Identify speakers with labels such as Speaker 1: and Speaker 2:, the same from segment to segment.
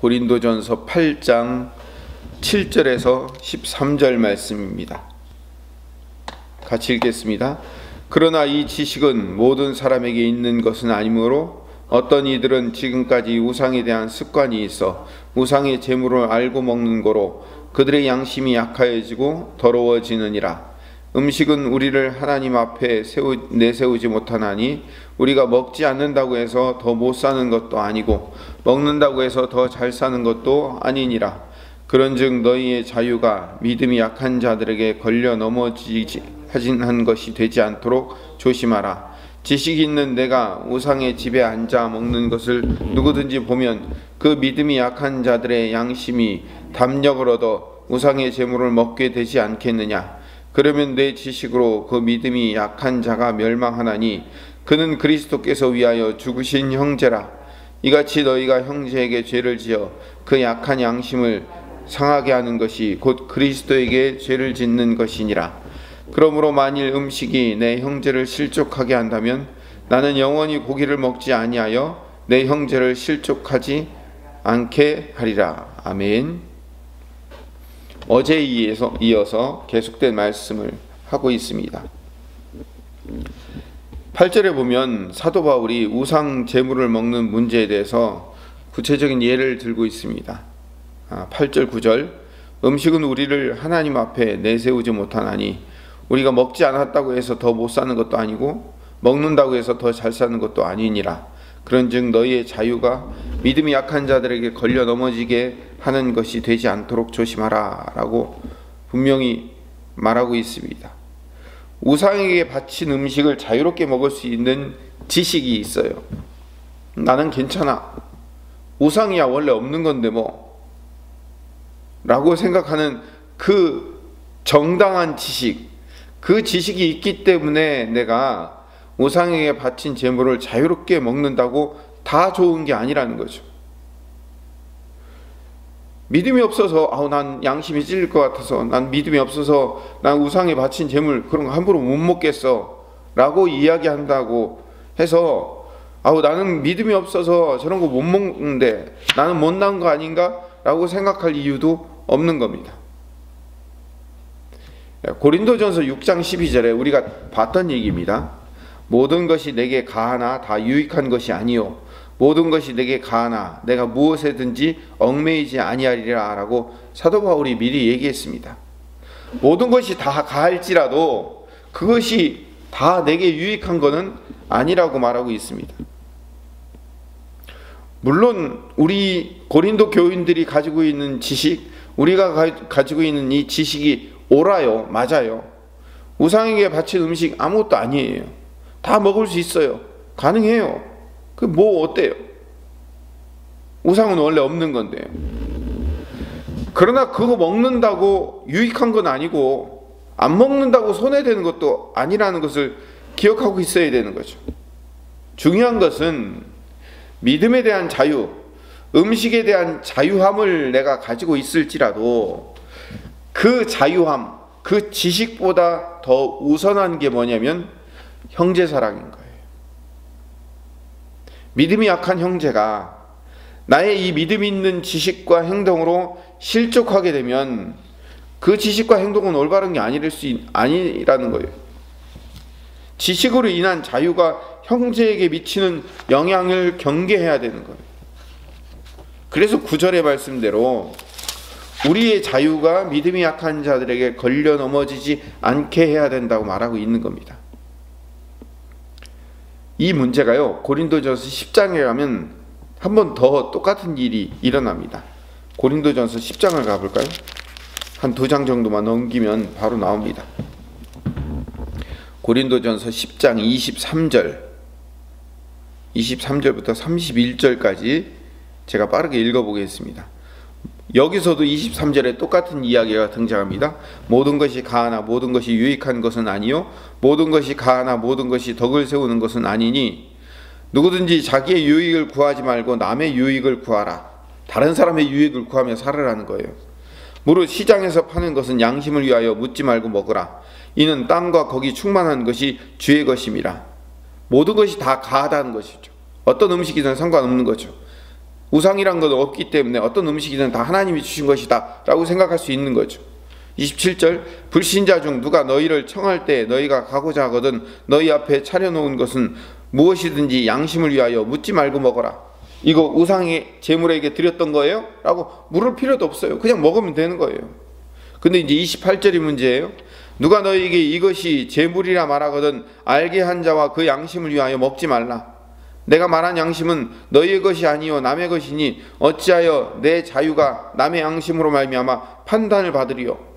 Speaker 1: 고린도전서 8장 7절에서 13절 말씀입니다. 같이 읽겠습니다. 그러나 이 지식은 모든 사람에게 있는 것은 아니므로 어떤 이들은 지금까지 우상에 대한 습관이 있어 우상의 재물을 알고 먹는 거로 그들의 양심이 약하여지고 더러워지느니라. 음식은 우리를 하나님 앞에 내세우지 못하나니 우리가 먹지 않는다고 해서 더 못 사는 것도 아니고 먹는다고 해서 더 잘 사는 것도 아니니라. 그런즉 너희의 자유가 믿음이 약한 자들에게 걸려 넘어지지 한 것이 되지 않도록 조심하라. 지식이 있는 내가 우상의 집에 앉아 먹는 것을 누구든지 보면 그 믿음이 약한 자들의 양심이 담력을 얻어 우상의 재물을 먹게 되지 않겠느냐. 그러면 내 지식으로 그 믿음이 약한 자가 멸망하나니 그는 그리스도께서 위하여 죽으신 형제라. 이같이 너희가 형제에게 죄를 지어 그 약한 양심을 상하게 하는 것이 곧 그리스도에게 죄를 짓는 것이니라. 그러므로 만일 음식이 내 형제를 실족하게 한다면 나는 영원히 고기를 먹지 아니하여 내 형제를 실족하지 않게 하리라. 아멘. 어제에 이어서 계속된 말씀을 하고 있습니다. 8절에 보면 사도 바울이 우상 제물을 먹는 문제에 대해서 구체적인 예를 들고 있습니다. 8절 9절 음식은 우리를 하나님 앞에 내세우지 못하나니 우리가 먹지 않았다고 해서 더 못 사는 것도 아니고 먹는다고 해서 더 잘 사는 것도 아니니라. 그런즉 너희의 자유가 믿음이 약한 자들에게 걸려 넘어지게 하는 것이 되지 않도록 조심하라 라고 분명히 말하고 있습니다. 우상에게 바친 음식을 자유롭게 먹을 수 있는 지식이 있어요. 나는 괜찮아. 우상이야 원래 없는 건데 뭐 라고 생각하는 그 정당한 지식, 그 지식이 있기 때문에 내가 우상에게 바친 제물을 자유롭게 먹는다고 다 좋은 게 아니라는 거죠. 믿음이 없어서 난 양심이 찔릴 것 같아서 난 믿음이 없어서 난 우상에 바친 제물 그런 거 함부로 못 먹겠어 라고 이야기한다고 해서 나는 믿음이 없어서 저런 거 못 먹는데 나는 못난 거 아닌가 라고 생각할 이유도 없는 겁니다. 고린도전서 6장 12절에 우리가 봤던 얘기입니다. 모든 것이 내게 가하나 다 유익한 것이 아니요 모든 것이 내게 가하나 내가 무엇에든지 얽매이지 아니하리라 라고 사도 바울이 미리 얘기했습니다. 모든 것이 다 가할지라도 그것이 다 내게 유익한 것은 아니라고 말하고 있습니다. 물론 우리 고린도 교인들이 가지고 있는 지식, 우리가 가지고 있는 이 지식이 옳아요, 맞아요. 우상에게 바친 음식 아무것도 아니에요. 다 먹을 수 있어요. 가능해요. 그 뭐 어때요? 우상은 원래 없는 건데요. 그러나 그거 먹는다고 유익한 건 아니고 안 먹는다고 손해되는 것도 아니라는 것을 기억하고 있어야 되는 거죠. 중요한 것은 믿음에 대한 자유, 음식에 대한 자유함을 내가 가지고 있을지라도 그 자유함, 그 지식보다 더 우선한 게 뭐냐면 형제사랑인 거예요. 믿음이 약한 형제가 나의 이 믿음 있는 지식과 행동으로 실족하게 되면 그 지식과 행동은 올바른 게 아니라는 거예요. 지식으로 인한 자유가 형제에게 미치는 영향을 경계해야 되는 거예요. 그래서 9절의 말씀대로 우리의 자유가 믿음이 약한 자들에게 걸려 넘어지지 않게 해야 된다고 말하고 있는 겁니다. 이 문제가요, 고린도전서 10장에 가면 한 번 더 똑같은 일이 일어납니다. 고린도전서 10장을 가볼까요? 한 2장 정도만 넘기면 바로 나옵니다. 고린도전서 10장 23절부터 31절까지 제가 빠르게 읽어보겠습니다. 여기서도 23절에 똑같은 이야기가 등장합니다. 모든 것이 가하나 모든 것이 유익한 것은 아니요 모든 것이 가하나 모든 것이 덕을 세우는 것은 아니니 누구든지 자기의 유익을 구하지 말고 남의 유익을 구하라. 다른 사람의 유익을 구하며 살으라는 거예요. 무릇 시장에서 파는 것은 양심을 위하여 묻지 말고 먹으라. 이는 땅과 거기 충만한 것이 주의 것임이라. 모든 것이 다 가하다는 것이죠. 어떤 음식이든 상관없는 거죠. 우상이란 건 없기 때문에 어떤 음식이든 다 하나님이 주신 것이다 라고 생각할 수 있는 거죠. 27절 불신자 중 누가 너희를 청할 때 너희가 가고자 하거든 너희 앞에 차려놓은 것은 무엇이든지 양심을 위하여 묻지 말고 먹어라. 이거 우상의 제물에게 드렸던 거예요? 라고 물을 필요도 없어요. 그냥 먹으면 되는 거예요. 근데 이제 28절이 문제예요. 누가 너희에게 이것이 제물이라 말하거든 알게 한 자와 그 양심을 위하여 먹지 말라. 내가 말한 양심은 너희의 것이 아니요 남의 것이니 어찌하여 내 자유가 남의 양심으로 말미암아 판단을 받으리요.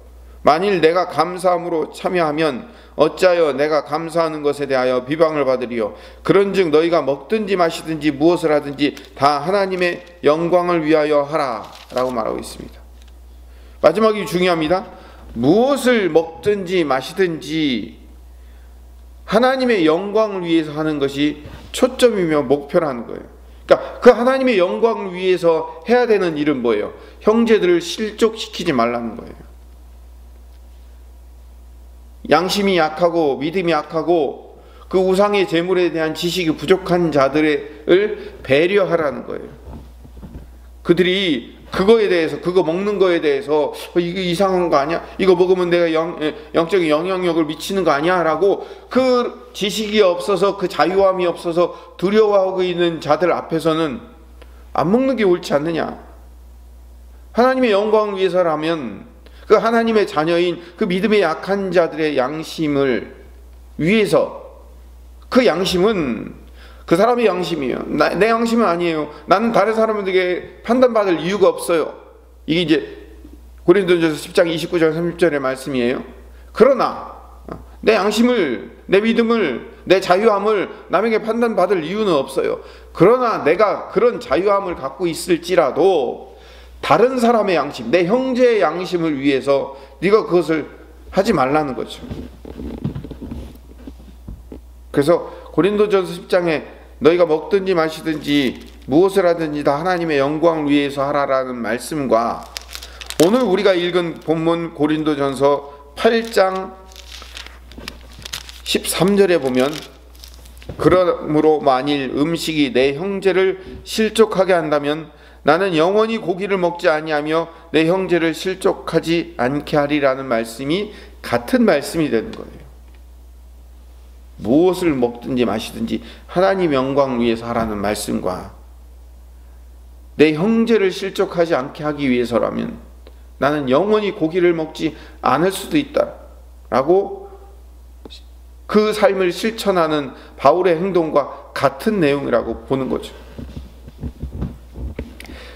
Speaker 1: 만일 내가 감사함으로 참여하면 어찌하여 내가 감사하는 것에 대하여 비방을 받으리요. 그런즉 너희가 먹든지 마시든지 무엇을 하든지 다 하나님의 영광을 위하여 하라 라고 말하고 있습니다. 마지막이 중요합니다. 무엇을 먹든지 마시든지 하나님의 영광을 위해서 하는 것이 초점이며 목표라는 거예요. 그러니까 그 하나님의 영광을 위해서 해야 되는 일은 뭐예요? 형제들을 실족시키지 말라는 거예요. 양심이 약하고 믿음이 약하고 그 우상의 제물에 대한 지식이 부족한 자들을 배려하라는 거예요. 그들이 그거에 대해서, 그거 먹는 거에 대해서 이거 이상한 거 아니야? 이거 먹으면 내가 영적인 영향력을 미치는 거 아니야? 라고 그 지식이 없어서 그 자유함이 없어서 두려워하고 있는 자들 앞에서는 안 먹는 게 옳지 않느냐? 하나님의 영광을 위해서라면 그 하나님의 자녀인 그 믿음의 약한 자들의 양심을 위해서, 그 양심은 그 사람의 양심이에요. 내 양심은 아니에요. 나는 다른 사람에게 판단받을 이유가 없어요. 이게 이제 고린도전서 10장 29절 30절의 말씀이에요. 그러나 내 양심을, 내 믿음을, 내 자유함을 남에게 판단받을 이유는 없어요. 그러나 내가 그런 자유함을 갖고 있을지라도 다른 사람의 양심, 내 형제의 양심을 위해서 네가 그것을 하지 말라는 거죠. 그래서 고린도전서 10장에 너희가 먹든지 마시든지 무엇을 하든지 다 하나님의 영광을 위해서 하라라는 말씀과 오늘 우리가 읽은 본문 고린도전서 8장 13절에 보면 그러므로 만일 음식이 내 형제를 실족하게 한다면 나는 영원히 고기를 먹지 아니하며 내 형제를 실족하지 않게 하리라는 말씀이 같은 말씀이 되는 거예요. 무엇을 먹든지 마시든지 하나님 영광을 위해서 하라는 말씀과 내 형제를 실족하지 않게 하기 위해서라면 나는 영원히 고기를 먹지 않을 수도 있다 라고 그 삶을 실천하는 바울의 행동과 같은 내용이라고 보는 거죠.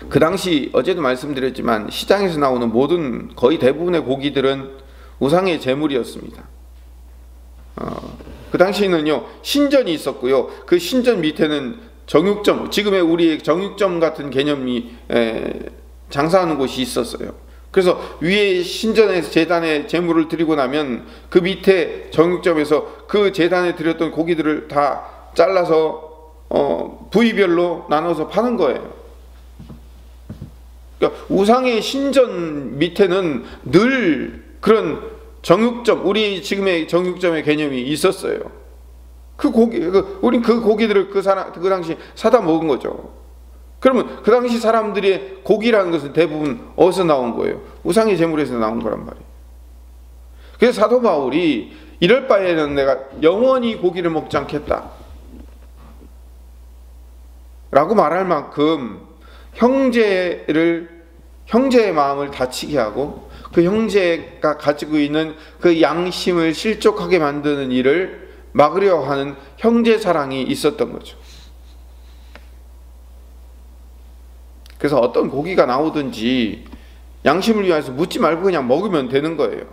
Speaker 1: 그 당시 어제도 말씀드렸지만 시장에서 나오는 모든 거의 대부분의 고기들은 우상의 제물이었습니다. 그 당시에는요 신전이 있었고요. 그 신전 밑에는 정육점, 지금의 우리의 정육점 같은 개념이 장사하는 곳이 있었어요. 그래서 위에 신전에서 제단에 제물을 드리고 나면 그 밑에 정육점에서 그 제단에 드렸던 고기들을 다 잘라서 부위별로 나눠서 파는 거예요. 그러니까 우상의 신전 밑에는 늘 그런 정육점, 우리 지금의 정육점의 개념이 있었어요. 그 고기, 우린 그 고기들을 그 당시 사다 먹은 거죠. 그러면 그 당시 사람들의 고기라는 것은 대부분 어디서 나온 거예요? 우상의 제물에서 나온 거란 말이에요. 그래서 사도 바울이 이럴 바에는 내가 영원히 고기를 먹지 않겠다 라고 말할 만큼 형제의 마음을 다치게 하고 그 형제가 가지고 있는 그 양심을 실족하게 만드는 일을 막으려 하는 형제 사랑이 있었던 거죠. 그래서 어떤 고기가 나오든지 양심을 위해서 묻지 말고 그냥 먹으면 되는 거예요.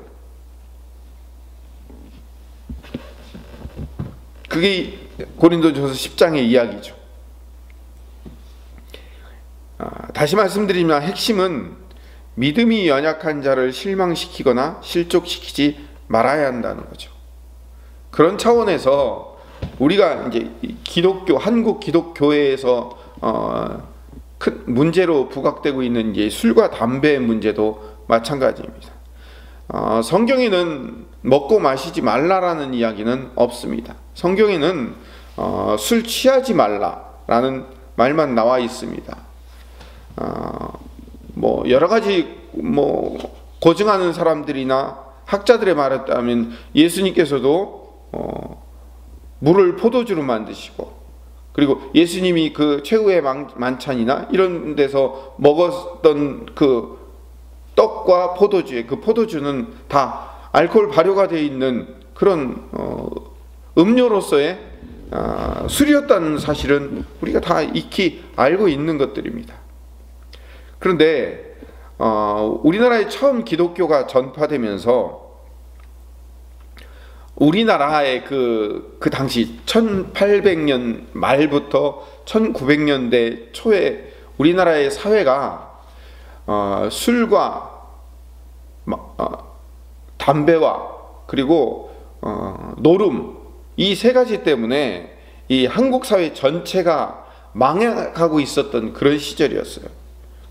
Speaker 1: 그게 고린도전서 10장의 이야기죠. 다시 말씀드리면 핵심은 믿음이 연약한 자를 실망시키거나 실족시키지 말아야 한다는 거죠. 그런 차원에서 우리가 이제 기독교, 한국 기독교회에서 큰 문제로 부각되고 있는 이제 술과 담배의 문제도 마찬가지입니다. 성경에는 먹고 마시지 말라라는 이야기는 없습니다. 성경에는 술 취하지 말라라는 말만 나와 있습니다. 뭐 여러 가지 뭐 고증하는 사람들이나 학자들의 말에 따르면 예수님께서도 물을 포도주로 만드시고, 그리고 예수님이 그 최후의 만찬이나 이런 데서 먹었던 그 떡과 포도주에, 그 포도주는 다 알코올 발효가 되어 있는 그런 음료로서의 술이었다는 사실은 우리가 다 익히 알고 있는 것들입니다. 그런데 우리나라에 처음 기독교가 전파되면서 우리나라의 그 당시 1800년 말부터 1900년대 초에 우리나라의 사회가 술과 담배와 그리고 노름, 이 세 가지 때문에 이 한국 사회 전체가 망해가고 있었던 그런 시절이었어요.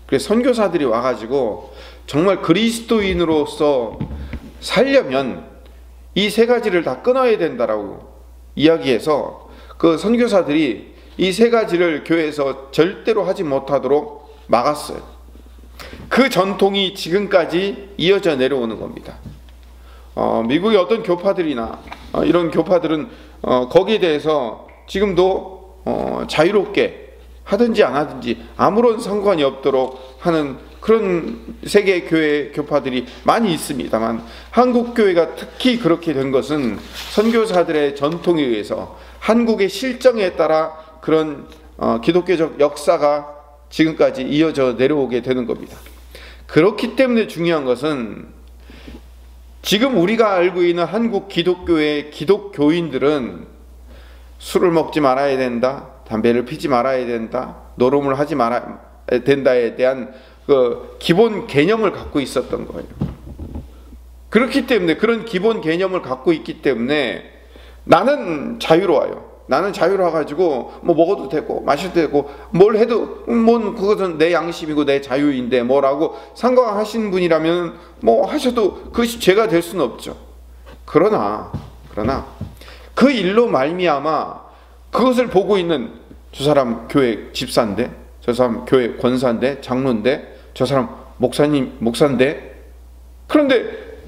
Speaker 1: 그래서 선교사들이 와가지고 정말 그리스도인으로서 살려면 이 세 가지를 다 끊어야 된다라고 이야기해서 그 선교사들이 이 세 가지를 교회에서 절대로 하지 못하도록 막았어요. 그 전통이 지금까지 이어져 내려오는 겁니다. 미국의 어떤 교파들이나 이런 교파들은 거기에 대해서 지금도 자유롭게 하든지 안 하든지 아무런 상관이 없도록 하는 그런 세계 교회 교파들이 많이 있습니다만, 한국 교회가 특히 그렇게 된 것은 선교사들의 전통에 의해서 한국의 실정에 따라 그런 기독교적 역사가 지금까지 이어져 내려오게 되는 겁니다. 그렇기 때문에 중요한 것은 지금 우리가 알고 있는 한국 기독교의 기독교인들은 술을 먹지 말아야 된다, 담배를 피지 말아야 된다, 노름을 하지 말아야 된다에 대한 그 기본 개념을 갖고 있었던 거예요. 그렇기 때문에, 그런 기본 개념을 갖고 있기 때문에 나는 자유로워요. 나는 자유로워가지고 뭐 먹어도 되고 마셔도 되고 뭘 해도 뭐 그것은 내 양심이고 내 자유인데 뭐라고 상관하시는 분이라면 뭐 하셔도 그것이 죄가 될 수는 없죠. 그러나 그 일로 말미암아 그것을 보고 있는 저 사람 교회 집사인데, 저 사람 교회 권사인데, 장로인데, 저 사람 목사인데, 그런데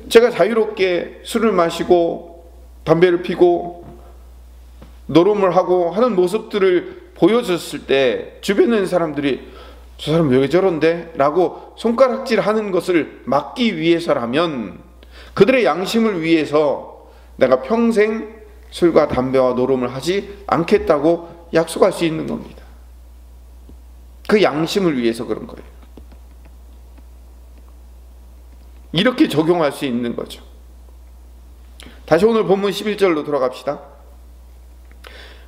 Speaker 1: 제가 자유롭게 술을 마시고 담배를 피고 노름을 하고 하는 모습들을 보여줬을 때 주변에 있는 사람들이 저 사람 왜 저런데? 라고 손가락질하는 것을 막기 위해서라면, 그들의 양심을 위해서 내가 평생 술과 담배와 노름을 하지 않겠다고 약속할 수 있는 겁니다. 그 양심을 위해서 그런 거예요. 이렇게 적용할 수 있는 거죠. 다시 오늘 본문 11절로 돌아갑시다.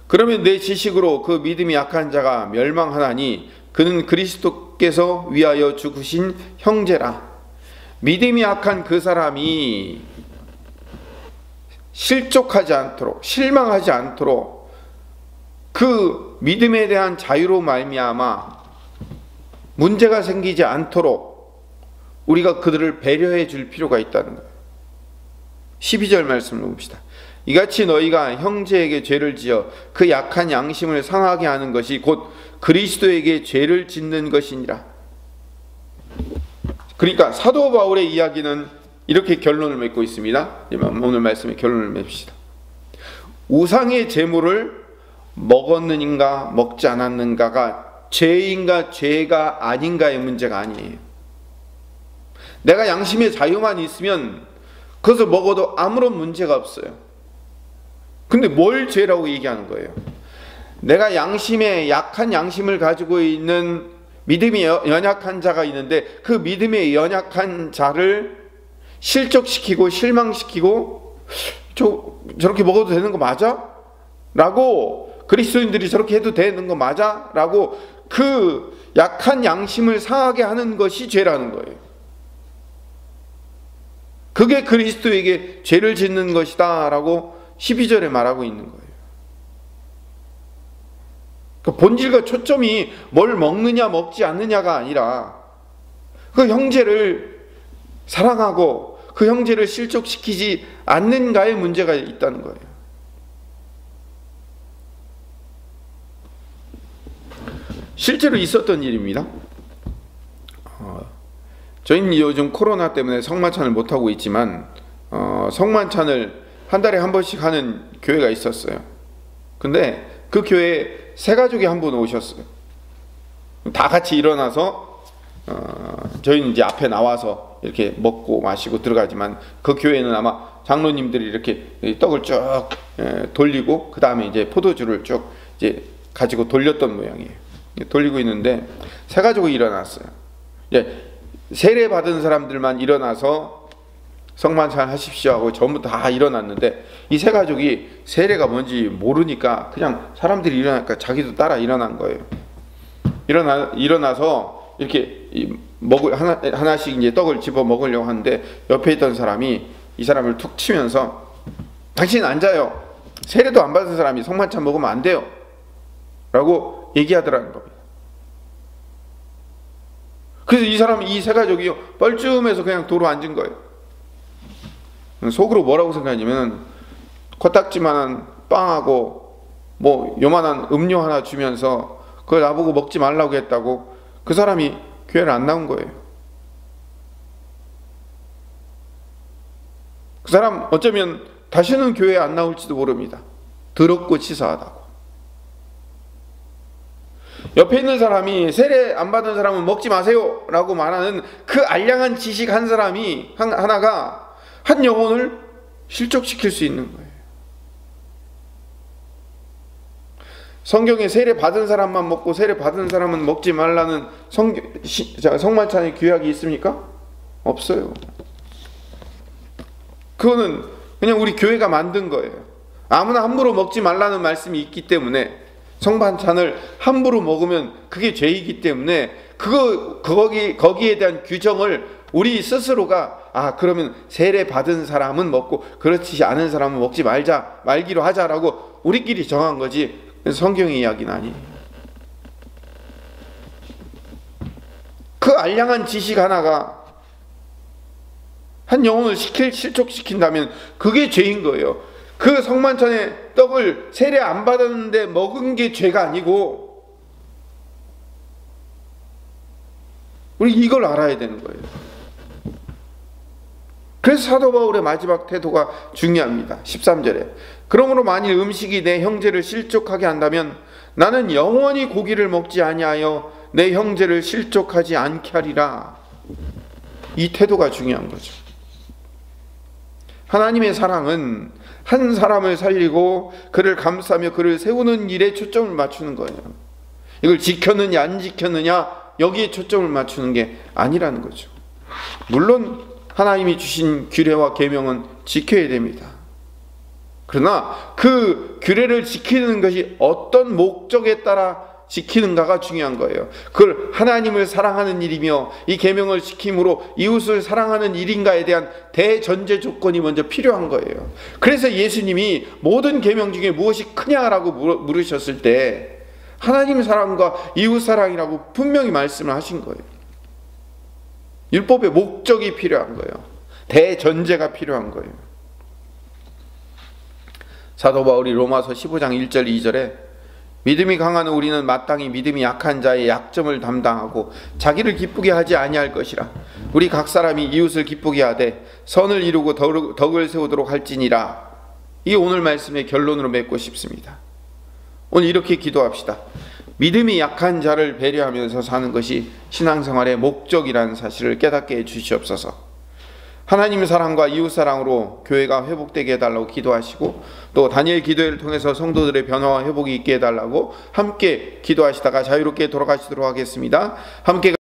Speaker 1: 그러면 내 지식으로 그 믿음이 약한 자가 멸망하나니 그는 그리스도께서 위하여 죽으신 형제라. 믿음이 약한 그 사람이 실족하지 않도록, 실망하지 않도록, 그 믿음에 대한 자유로 말미암아 문제가 생기지 않도록 우리가 그들을 배려해 줄 필요가 있다는 거예요. 12절 말씀을 봅시다. 이같이 너희가 형제에게 죄를 지어 그 약한 양심을 상하게 하는 것이 곧 그리스도에게 죄를 짓는 것이니라. 그러니까 사도 바울의 이야기는 이렇게 결론을 맺고 있습니다. 오늘 말씀의 결론을 맺읍시다. 우상의 제물을 먹었는가 먹지 않았는가가 죄인가 죄가 아닌가의 문제가 아니에요. 내가 양심의 자유만 있으면 그것을 먹어도 아무런 문제가 없어요. 근데 뭘 죄라고 얘기하는 거예요? 내가 양심에 약한 양심을 가지고 있는 믿음이 연약한 자가 있는데 그 믿음의 연약한 자를 실족시키고 실망시키고 저렇게 먹어도 되는 거 맞아? 라고, 그리스도인들이 저렇게 해도 되는 거 맞아? 라고 그 약한 양심을 상하게 하는 것이 죄라는 거예요. 그게 그리스도에게 죄를 짓는 것이다 라고 12절에 말하고 있는 거예요. 그러니까 본질과 초점이 뭘 먹느냐 먹지 않느냐가 아니라 그 형제를 사랑하고 그 형제를 실족시키지 않는가의 문제가 있다는 거예요. 실제로 있었던 일입니다. 저희는 요즘 코로나 때문에 성만찬을 못하고 있지만 성만찬을 한 달에 한 번씩 하는 교회가 있었어요. 근데 그 교회에 세 가족이 한 분 오셨어요. 다 같이 일어나서 저희는 이제 앞에 나와서 이렇게 먹고 마시고 들어가지만 그 교회는 아마 장로님들이 이렇게 떡을 쭉 돌리고 그 다음에 이제 포도주를 쭉 이제 가지고 돌렸던 모양이에요. 돌리고 있는데 세 가족이 일어났어요. 이제 세례 받은 사람들만 일어나서 성만찬 하십시오 하고 전부 다 일어났는데 이 세 가족이 세례가 뭔지 모르니까 그냥 사람들이 일어나니까 자기도 따라 일어난 거예요. 일어나서 이렇게 하나씩 이제 떡을 집어 먹으려고 하는데 옆에 있던 사람이 이 사람을 툭 치면서 당신 앉아요. 세례도 안 받은 사람이 성만찬 먹으면 안 돼요. 라고 얘기하더라는 겁니다. 그래서 이 세 가족이 뻘쭘해서 그냥 도로 앉은 거예요. 속으로 뭐라고 생각하냐면 코딱지만한 빵하고 뭐 요만한 음료 하나 주면서 그걸 나보고 먹지 말라고 했다고 그 사람이 교회를 안 나온 거예요. 그 사람 어쩌면 다시는 교회에 안 나올지도 모릅니다. 더럽고 치사하다고. 옆에 있는 사람이 세례 안 받은 사람은 먹지 마세요 라고 말하는 그 알량한 지식 한 사람이 하나가 한 영혼을 실족시킬 수 있는 거예요. 성경에 세례 받은 사람만 먹고 세례 받은 사람은 먹지 말라는 성만찬의 규약이 있습니까? 없어요. 그거는 그냥 우리 교회가 만든 거예요. 아무나 함부로 먹지 말라는 말씀이 있기 때문에 성만찬을 함부로 먹으면 그게 죄이기 때문에 거기에 대한 규정을 우리 스스로가 그러면 세례 받은 사람은 먹고 그렇지 않은 사람은 먹지 말기로 하자라고 우리끼리 정한 거지 성경의 이야기는 아니에요. 그 알량한 지식 하나가 한 영혼을 실족시킨다면 그게 죄인 거예요. 그 성만찬의 떡을 세례 안 받았는데 먹은 게 죄가 아니고 우리 이걸 알아야 되는 거예요. 그래서 사도 바울의 마지막 태도가 중요합니다. 13절에 그러므로 만일 음식이 내 형제를 실족하게 한다면 나는 영원히 고기를 먹지 아니하여 내 형제를 실족하지 않게 하리라. 이 태도가 중요한 거죠. 하나님의 사랑은 한 사람을 살리고 그를 감싸며 그를 세우는 일에 초점을 맞추는 거예요. 이걸 지켰느냐 안 지켰느냐 여기에 초점을 맞추는 게 아니라는 거죠. 물론 하나님이 주신 규례와 계명은 지켜야 됩니다. 그러나 그 규례를 지키는 것이 어떤 목적에 따라 지키는가가 중요한 거예요. 그걸 하나님을 사랑하는 일이며 이 계명을 지킴으로 이웃을 사랑하는 일인가에 대한 대전제 조건이 먼저 필요한 거예요. 그래서 예수님이 모든 계명 중에 무엇이 크냐라고 물으셨을 때 하나님 사랑과 이웃 사랑이라고 분명히 말씀을 하신 거예요. 율법의 목적이 필요한 거예요. 대전제가 필요한 거예요. 사도 바울이 로마서 15장 1절 2절에 믿음이 강한 우리는 마땅히 믿음이 약한 자의 약점을 담당하고 자기를 기쁘게 하지 아니할 것이라. 우리 각 사람이 이웃을 기쁘게 하되 선을 이루고 덕을 세우도록 할지니라. 이 오늘 말씀의 결론으로 맺고 싶습니다. 오늘 이렇게 기도합시다. 믿음이 약한 자를 배려하면서 사는 것이 신앙생활의 목적이라는 사실을 깨닫게 해주시옵소서. 하나님의 사랑과 이웃 사랑으로 교회가 회복되게 해달라고 기도하시고 또 다니엘 기도회를 통해서 성도들의 변화와 회복이 있게 해달라고 함께 기도하시다가 자유롭게 돌아가시도록 하겠습니다. 함께